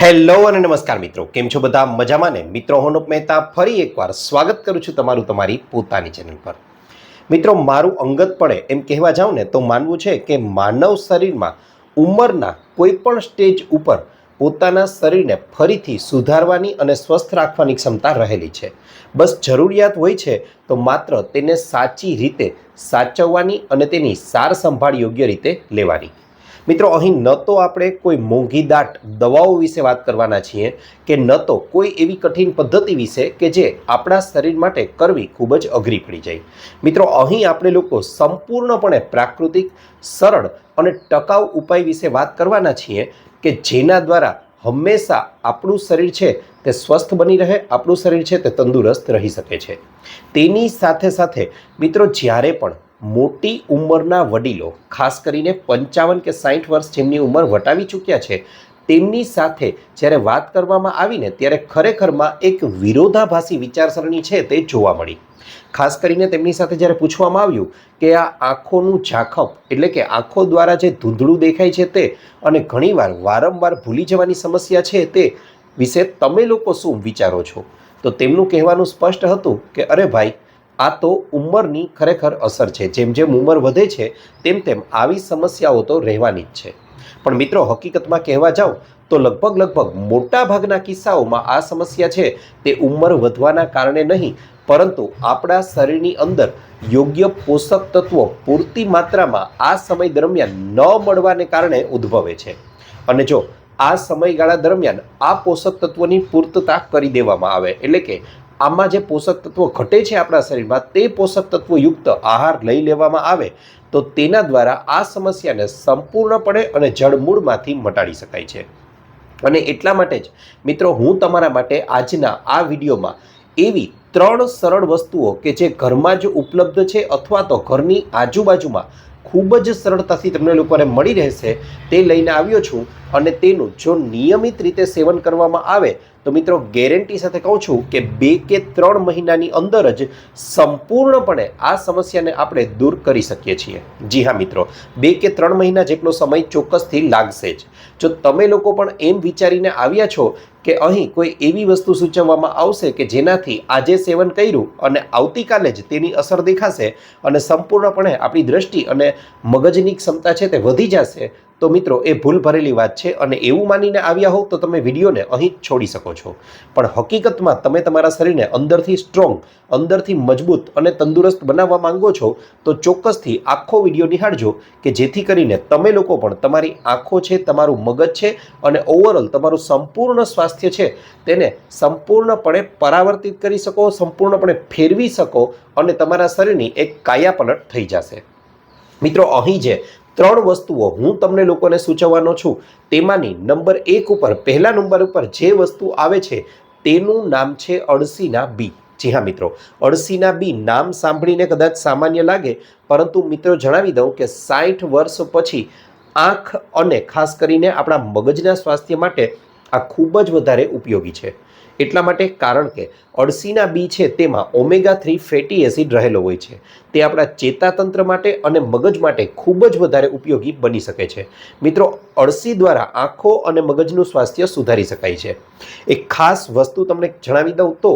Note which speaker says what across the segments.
Speaker 1: Hello અને નમસ્કાર મિત્રો, કેમ છો બધા? મજામાં ને? મિત્રો, હું અનુપ મહેતા ફરી એકવાર સ્વાગત કરું છું તમારું તમારી પોતાની ચેનલ પર. મિત્રો, મારું અંગતપણે એમ કહેવા જાઉં ને તો માનવું છે કે માનવ શરીરમાં ઉંમરના કોઈ પણ સ્ટેજ ઉપર પોતાના શરીરને ફરીથી સુધારવાની અને સ્વસ્થ રાખવાની ક્ષમતા રહેલી છે. બસ જરૂરિયાત હોય છે તો માત્ર તેને સાચી રીતે સાચવવાની અને તેની સાર સંભાળ યોગ્ય રીતે લેવાની. મિત્રો, અહીં ન તો આપણે કોઈ મોંઘીદાટ દવાઓ વિશે વાત કરવાના છીએ કે ન તો કોઈ એવી કઠિન પદ્ધતિ વિશે કે જે આપણા શરીર માટે કરવી ખૂબ જ અઘરી પડી જાય. મિત્રો, અહીં આપણે લોકો સંપૂર્ણપણે પ્રાકૃતિક, સરળ અને ટકાઉ ઉપાય વિશે વાત કરવાના છીએ કે જેના દ્વારા હંમેશા આપણું શરીર છે તે સ્વસ્થ બની રહે, આપણું શરીર છે તે તંદુરસ્ત રહી શકે છે. તેની સાથે સાથે મિત્રો, જ્યારે પણ મોટી ઉંમરના વડીલો, ખાસ કરીને 55 કે 60 વર્ષ જેમની ઉંમર વટાવી ચૂક્યા છે, તેમની સાથે જ્યારે વાત કરવામાં આવીને ત્યારે ખરેખરમાં એક વિરોધાભાસી વિચારસરણી છે તે જોવા મળી. ખાસ કરીને તેમની સાથે જ્યારે પૂછવામાં આવ્યું કે આ આંખોનું ઝાંખપ એટલે કે આંખો દ્વારા જે ધૂંધળું દેખાય છે તે અને ઘણીવાર વારંવાર ભૂલી જવાની સમસ્યા છે તે વિશે તમે લોકો શું વિચારો છો, તો તેમનું કહેવાનું સ્પષ્ટ હતું કે અરે ભાઈ, આ તો ઉંમરની ખરેખર અસર છે. જેમ જેમ ઉંમર વધે છે તેમ તેમ આવી સમસ્યાઓ તો રહેવાની જ છે. પણ મિત્રો, હકીકતમાં કહેવા જાઓ તો લગભગ મોટા ભાગના કિસ્સાઓમાં આ સમસ્યા છે તે ઉંમર વધવાના કારણે નહીં, પરંતુ આપણા શરીરની અંદર યોગ્ય પોષક તત્વો પૂરતી માત્રામાં આ સમય દરમિયાન ન મળવાને કારણે ઉદ્ભવે છે. અને જો આ સમયગાળા દરમિયાન આ પોષક તત્વોની પૂર્તતા કરી દેવામાં આવે, એટલે કે આમાં જે પોષક તત્વો ઘટે છે આપણા શરીરમાં તે પોષક તત્વોયુક્ત આહાર લઈ લેવામાં આવે તો તેના દ્વારા આ સમસ્યાને સંપૂર્ણપણે અને જડમૂળમાંથી મટાડી શકાય છે. અને એટલા માટે જ મિત્રો, હું તમારા માટે આજના આ વિડીયોમાં એવી 3 સરળ વસ્તુઓ કે જે ઘરમાં જ ઉપલબ્ધ છે અથવા તો ઘરની આજુબાજુમાં ખૂબ જ સરળતાથી તમને લોકોને મળી રહેશે તે લઈને આવ્યો છું. અને તેનું જો નિયમિત રીતે સેવન કરવામાં આવે તો મિત્રો, ગેરંટી સાથે કહું છું કે 2 કે 3 મહિનાની અંદર જ સંપૂર્ણપણે આ સમસ્યાને આપણે દૂર કરી શકીએ છીએ. જી હા મિત્રો, 2 કે 3 મહિના જેટલો સમય ચોક્કસથી લાગશે જ. જો તમે લોકો પણ એમ વિચારીને આવ્યા છો કે અહીં કોઈ એવી વસ્તુ સૂચવવામાં આવશે કે જેનાથી આજે સેવન કર્યું અને આવતીકાલે જ તેની અસર દેખાશે અને સંપૂર્ણપણે આપણી દ્રષ્ટિ અને મગજની ક્ષમતા છે તે વધી જશે, તો મિત્રો એ ભૂલ ભરેલી વાત છે. અને એવું માનીને આવ્યા હોવ તો તમે વિડીયોને અહીં છોડી શકો છો. પણ હકીકતમાં તમે તમારા શરીરને અંદરથી સ્ટ્રોંગ, અંદરથી મજબૂત અને તંદુરસ્ત બનાવવા માંગો છો તો ચોક્કસથી આખો વિડીયો નિહાળજો કે જેથી કરીને તમે લોકો પણ તમારી આંખો છે, તમારું મગજ છે અને ઓવરઓલ તમારું સંપૂર્ણ સ્વાસ્થ્ય છે તેને સંપૂર્ણપણે પરાવર્તિત કરી શકો, સંપૂર્ણપણે ફેરવી શકો અને તમારા શરીરની એક કાયાપલટ થઈ જશે. મિત્રો, અહીં જે 3 વસ્તુઓ હું તમને લોકોને સૂચવવાનો છું તેમાંની નંબર 1 ઉપર, પહેલા નંબર ઉપર જે વસ્તુ આવે છે તેનું નામ છે અળસીના બી. જી હા મિત્રો, અળસીના બી નામ સાંભળીને કદાચ સામાન્ય લાગે, પરંતુ મિત્રો જણાવી દઉં કે 60 વર્ષ પછી આંખ અને ખાસ કરીને આપણા મગજના સ્વાસ્થ્ય માટે આ ખૂબ જ વધારે ઉપયોગી છે. એટલા માટે કારણ કે અળસીના બી છે તેમાં ઓમેગા-3 ફેટી એસિડ રહેલો હોય છે. તે આપણા ચેતાતંત્ર માટે અને મગજ માટે ખૂબ જ વધારે ઉપયોગી બની શકે છે. મિત્રો, અળસી દ્વારા આંખો અને મગજનું સ્વાસ્થ્ય સુધારી શકાય છે. એક ખાસ વસ્તુ તમને જણાવી દઉં તો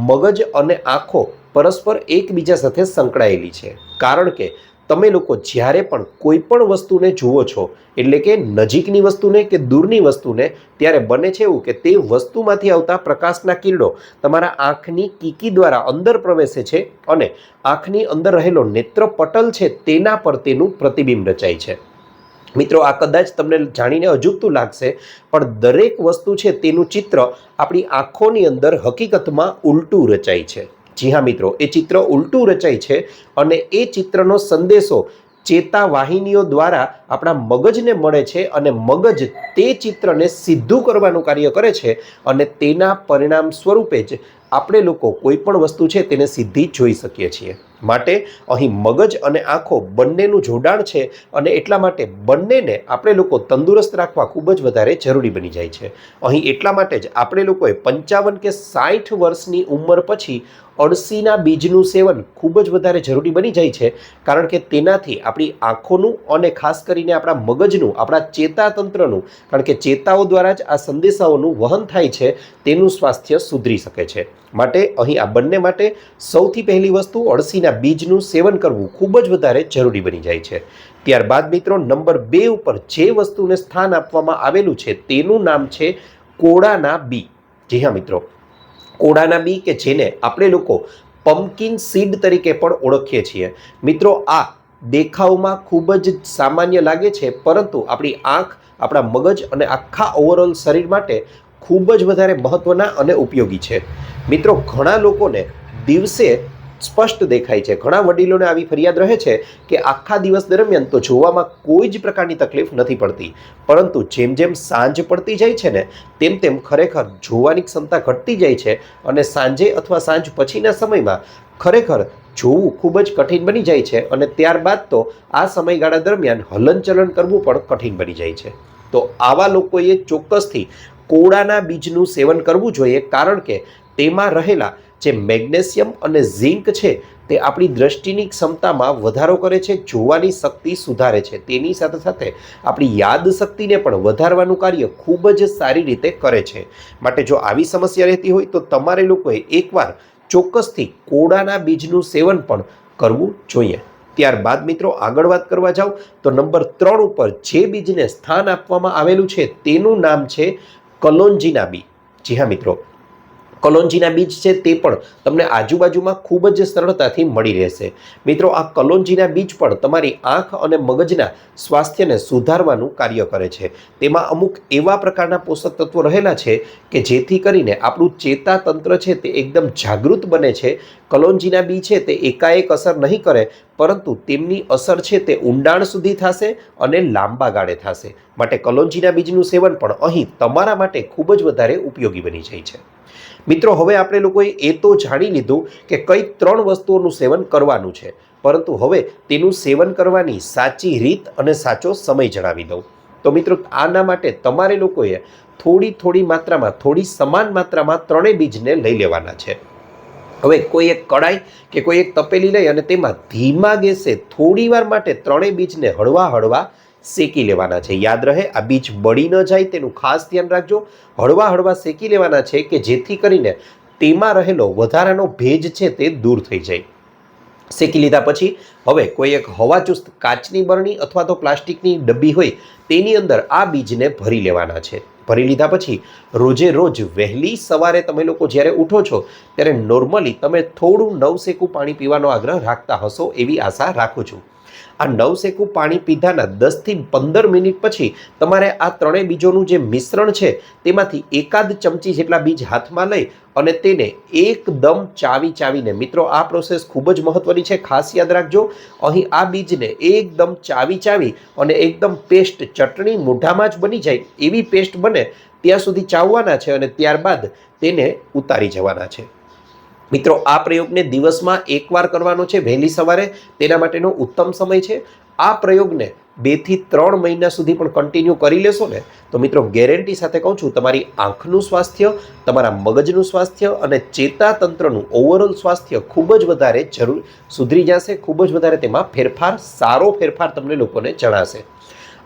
Speaker 1: મગજ અને આંખો પરસ્પર એકબીજા સાથે સંકળાયેલી છે. કારણ કે તમે લોકો જ્યારે પણ કોઈ પણ વસ્તુને જુઓ છો, એટલે કે નજીકની વસ્તુને કે દૂરની વસ્તુને, ત્યારે બને છે એવું કે તે વસ્તુમાંથી આવતા પ્રકાશના કિરણો તમારા આંખની કીકી દ્વારા અંદર પ્રવેશે છે અને આંખની અંદર રહેલો નેત્રપટલ છે તેના પર તેનું પ્રતિબિંબ રચાય છે. મિત્રો, આ કદાચ તમને જાણીને અજુગતું લાગશે, પણ દરેક વસ્તુ છે તેનું ચિત્ર આપણી આંખોની અંદર હકીકતમાં ઉલટું રચાય છે. જી હા મિત્રો, એ ચિત્ર ઉલટું રચાય છે અને એ ચિત્રનો સંદેશો ચેતાવાહિનીઓ દ્વારા આપણા મગજને મળે છે અને મગજ તે ચિત્રને સીધું કરવાનું કાર્ય કરે છે અને તેના પરિણામ સ્વરૂપે જ આપણે લોકો કોઈ પણ વસ્તુ છે તેને સીધી જોઈ શકીએ છીએ. માટે અહીં મગજ અને આંખો બંનેનું જોડાણ છે અને એટલા માટે બંનેને આપણે લોકો તંદુરસ્ત રાખવા ખૂબ જ વધારે જરૂરી બની જાય છે. અહીં એટલા માટે જ આપણે લોકોએ 55 કે 60 વર્ષની ઉંમર પછી અળસીના બીજનું સેવન ખૂબ જ વધારે જરૂરી બની જાય છે, કારણ કે તેનાથી આપણી આંખોનું અને ખાસ કરીને આપણા મગજનું, આપણા ચેતાતંત્રનું, કારણ કે ચેતાઓ દ્વારા જ આ સંદેશાઓનું વહન થાય છે, તેનું સ્વાસ્થ્ય સુધરી શકે છે. માટે અહીં આ બંને માટે સૌથી પહેલી વસ્તુ અળસીના બીજનું સેવન કરવું ખૂબ જ વધારે જરૂરી બની જાય છે. ત્યારબાદ મિત્રો નંબર 2 ઉપર જે વસ્તુને સ્થાન આપવામાં આવેલું છે તેનું નામ છે કોળાના બી. જી હા મિત્રો, કોળાના બી કે જેને આપણે લોકો પમ્પકિન સીડ તરીકે પણ ઓળખીએ છીએ. મિત્રો આ દેખાવમાં ખૂબ જ સામાન્ય લાગે છે, પરંતુ આપણી આંખ, આપણા મગજ અને આખા ઓવરઓલ શરીર માટે ખૂબ જ વધારે મહત્વના અને ઉપયોગી છે. મિત્રો ઘણા લોકોને દિવસે સ્પષ્ટ દેખાય છે. ઘણા વડીલોને આવી ફરિયાદ રહે છે કે આખા દિવસ દરમિયાન તો જોવામાં કોઈ જ પ્રકારની તકલીફ નથી પડતી, પરંતુ જેમ જેમ સાંજ પડતી જાય છે ને તેમ તેમ ખરેખર જોવાની ક્ષમતા ઘટતી જાય છે અને સાંજે અથવા સાંજ પછીના સમયમાં ખરેખર જોવું ખૂબ જ કઠિન બની જાય છે અને ત્યારબાદ તો આ સમયગાળા દરમિયાન હલનચલન કરવું પણ કઠિન બની જાય છે. તો આવા લોકોએ ચોક્કસથી કોળાના બીજનું સેવન કરવું જોઈએ, કારણ કે તેમાં રહેલા જે મેગ્નેશિયમ અને ઝિંક છે તે આપણી દ્રષ્ટિની ક્ષમતામાં વધારો કરે છે, જોવાની શક્તિ સુધારે છે, તેની સાથે સાથે આપણી યાદશક્તિને પણ વધારવાનું કાર્ય ખૂબ જ સારી રીતે કરે છે. માટે જો આવી સમસ્યા રહેતી હોય તો તમારે લોકોએ એકવાર ચોક્કસથી કોળાના બીજનું સેવન પણ કરવું જોઈએ. ત્યારબાદ મિત્રો આગળ વાત કરવા જાઓ તો નંબર 3 ઉપર જે બીજને સ્થાન આપવામાં આવેલું છે તેનું નામ છે કલોંજીના બી. જી હા મિત્રો, કલોંજીના બીજ છે તે પણ તમને આજુબાજુમાં ખૂબ જ સરળતાથી મળી રહેશે. મિત્રો આ કલોંજીના બીજ પણ તમારી આંખ અને મગજના સ્વાસ્થ્યને સુધારવાનું કાર્ય કરે છે. તેમાં અમુક એવા પ્રકારના પોષક તત્વો રહેલા છે કે જેથી કરીને આપણું ચેતાતંત્ર છે તે એકદમ જાગૃત બને છે. કલોંજીના બી છે તે એકાએક અસર નહીં કરે, પરંતુ તેમની અસર છે તે ઊંડાણ સુધી થશે અને લાંબા ગાળે થશે. માટે કલોંજીના બીજનું સેવન પણ અહીં તમારા માટે ખૂબ જ વધારે ઉપયોગી બની જાય છે. મિત્રો હવે આપણે લોકોએ એ તો જાણી લીધું કે કઈ 3 વસ્તુઓનું સેવન કરવાનું છે, પરંતુ હવે તેનું સેવન કરવાની સાચી રીત અને સાચો સમય જણાવી દઉં. તો મિત્રો આના માટે તમારે લોકોએ થોડી માત્રામાં, થોડી સમાન માત્રામાં 3 બીજને લઈ લેવાના છે. હવે કોઈ એક કડાઈ કે કોઈ એક તપેલી લઈ અને તેમાં ધીમા ગેસે થોડીવાર માટે 3 બીજને હળવા શેકી લેવાના છે. યાદ રહે આ બીજ બળી ન જાય તેનું ખાસ ધ્યાન રાખજો. હળવા શેકી લેવાના છે કે જેથી કરીને તેમાં રહેલો વધારાનો ભેજ છે તે દૂર થઈ જાય. શેકી લીધા પછી હવે કોઈ એક હવાચુસ્ત કાચની બરણી અથવા તો પ્લાસ્ટિકની ડબ્બી હોય તેની અંદર આ બીજને ભરી લેવાના છે. ભરી લીધા પછી રોજે રોજ વહેલી સવારે તમે લોકો જ્યારે ઉઠો છો ત્યારે નોર્મલી તમે થોડું નવસેકું પાણી પીવાનો આગ્રહ રાખતા હશો એવી આશા રાખું છું. આ નવસેકું પાણી પીધાના 10 થી 15 મિનિટ પછી તમારે આ 3 બીજોનું જે મિશ્રણ છે તેમાંથી એકાદ ચમચી જેટલા બીજ હાથમાં લઈ અને તેને એકદમ ચાવીને, મિત્રો આ પ્રોસેસ ખૂબ જ મહત્વની છે, ખાસ યાદ રાખજો. અહીં આ બીજને એકદમ ચાવી અને એકદમ પેસ્ટ, ચટણી મોઢામાં જ બની જાય એવી પેસ્ટ બને ત્યાં સુધી ચાવવાના છે અને ત્યારબાદ તેને ઉતારી જવાના છે. મિત્રો આ પ્રયોગને દિવસમાં એકવાર કરવાનો છે, વહેલી સવારે. તેના માટેનો ઉત્તમ સમય છે. આ પ્રયોગને 2 થી 3 મહિના સુધી પણ કન્ટિન્યુ કરી લેશો ને તો મિત્રો ગેરંટી સાથે કહું છું તમારી આંખનું સ્વાસ્થ્ય, તમારા મગજનું સ્વાસ્થ્ય અને ચેતાતંત્રનું ઓવરઓલ સ્વાસ્થ્ય ખૂબ જ વધારે સુધરી જશે. ખૂબ જ વધારે તેમાં સારો ફેરફાર તમને લોકોને જણાશે.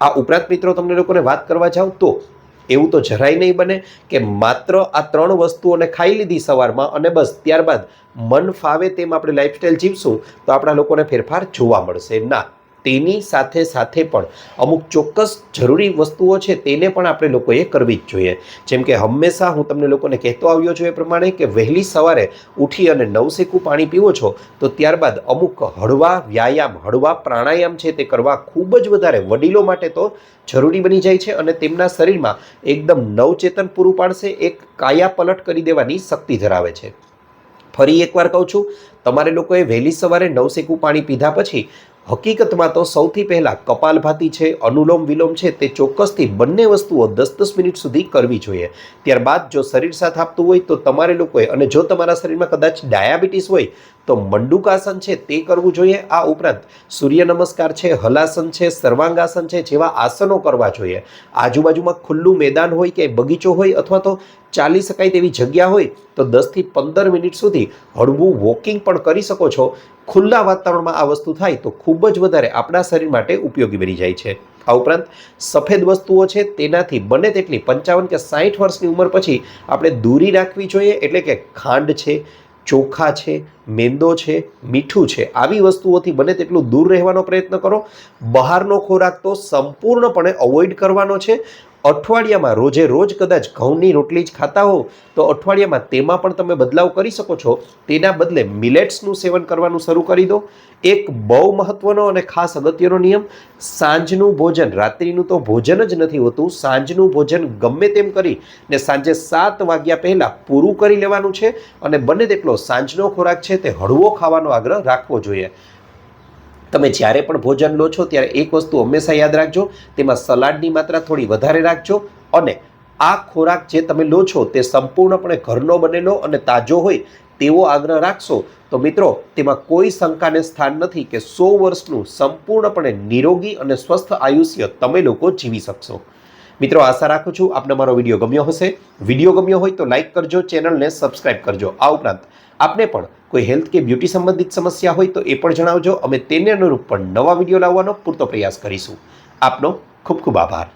Speaker 1: આ ઉપરાંત મિત્રો તમને લોકોને વાત કરવા જાઉં તો એવું તો જરાય નહીં બને કે માત્ર આ 3 વસ્તુઓને ખાઈ લીધી સવારમાં અને બસ ત્યારબાદ મન ફાવે તેમ આપણે લાઈફસ્ટાઈલ જીવશું તો આપણા લોકોને ફેરફાર જોવા મળશે. ના, તેની સાથે પણ અમુક ચોક્કસ જરૂરી વસ્તુઓ છે તેને પણ આપણે લોકોએ કરવી જ જોઈએ. જેમ કે હંમેશા હું તમને લોકોને કહેતો આવ્યો છું એ પ્રમાણે કે વહેલી સવારે ઉઠી અને નવસેકું પાણી પીવો છો તો ત્યારબાદ અમુક હળવા વ્યાયામ, હળવા પ્રાણાયામ છે તે કરવા ખૂબ જ વધારે વડીલો માટે તો જરૂરી બની જાય છે અને તેમના શરીરમાં એકદમ નવચેતન પૂરું પાડશે, એક કાયા પલટ કરી દેવાની શક્તિ ધરાવે છે. ફરી એકવાર કહું છું, તમારે લોકોએ વહેલી સવારે નવસેકું પાણી પીધા પછી હકીકતમાં તો સૌથી પહેલાં કપાલભાતિ છે, અનુલોમ વિલોમ છે તે ચોક્કસથી બંને વસ્તુઓ 10-10 મિનિટ સુધી કરવી જોઈએ. ત્યારબાદ જો શરીર સાથ આપતું હોય તો તમારે લોકોએ, અને જો તમારા શરીરમાં કદાચ ડાયાબિટીસ હોય તો મંડુકાસન છે તે કરવું જોઈએ. આ ઉપરાંત સૂર્ય નમસ્કાર છે, હલાસન છે, સર્વાંગાસન છે જેવા આસનો કરવા જોઈએ. આજુબાજુમાં ખુલ્લું મેદાન હોય કે બગીચો હોય અથવા તો ચાલી શકાય તેવી જગ્યા હોય તો 10થી 15 મિનિટ સુધી હળવું વોકિંગ પણ કરી શકો છો. ખુલ્લા વાતાવરણમાં આ વસ્તુ થાય તો ખૂબ જ વધારે આપણા શરીર માટે ઉપયોગી બની જાય છે. આ ઉપરાંત સફેદ વસ્તુઓ છે તેનાથી બને તેટલી 55 કે 60 વર્ષની ઉંમર પછી આપણે દૂરી રાખવી જોઈએ. એટલે કે ખાંડ છે, ચોખા છે, મેંદો છે, મીઠું છે, આવી વસ્તુઓથી બને તેટલું દૂર રહેવાનો પ્રયત્ન કરો. બહારનો ખોરાક તો સંપૂર્ણપણે અવોઇડ કરવાનો છે. અઠવાડિયામાં રોજે રોજ કદાચ ઘઉંની રોટલી જ ખાતા હો તો અઠવાડિયામાં તેમાં પણ તમે બદલાવ કરી શકો છો. તેના બદલે મિલેટ્સનું સેવન કરવાનું શરૂ કરી દો. એક બહુ મહત્વનો અને ખાસ અગત્યનો નિયમ, સાંજનું ભોજન, રાત્રિનું તો ભોજન જ નથી હોતું, સાંજનું ભોજન ગમે તેમ કરી ને સાંજે 7 વાગ્યા પહેલાં પૂરું કરી લેવાનું છે. અને બને તેટલો સાંજનો ખોરાક છે તે હળવો ખાવાનો આગ્રહ રાખવો જોઈએ. તમે જ્યારે પણ ભોજન લો છો ત્યારે એક વસ્તુ હંમેશા યાદ રાખજો, તેમાં સલાડની માત્રા થોડી વધારે રાખજો. અને આ ખોરાક જે તમે લો છો તે સંપૂર્ણપણે ઘરનો બનેલો અને તાજો હોય તેવો આગ્રહ રાખશો તો મિત્રો તેમાં કોઈ શંકાને સ્થાન નથી કે 100 વર્ષનું સંપૂર્ણપણે નિરોગી અને સ્વસ્થ આયુષ્ય તમે લોકો જીવી શકશો. મિત્રો આશા રાખું છું આપને મારો વિડીયો ગમ્યો હશે. વિડીયો ગમ્યો હોય તો લાઇક કરજો, ચેનલને સબસ્ક્રાઇબ કરજો. આ ઉપરાંત આપને પણ કોઈ હેલ્થ કે બ્યુટી સંબંધિત સમસ્યા હોય તો એ પણ જણાવજો. અમે તેને અનુરૂપ પણ નવા વિડીયો લાવવાનો પૂરતો પ્રયાસ કરીશું. આપનો ખૂબ ખૂબ આભાર.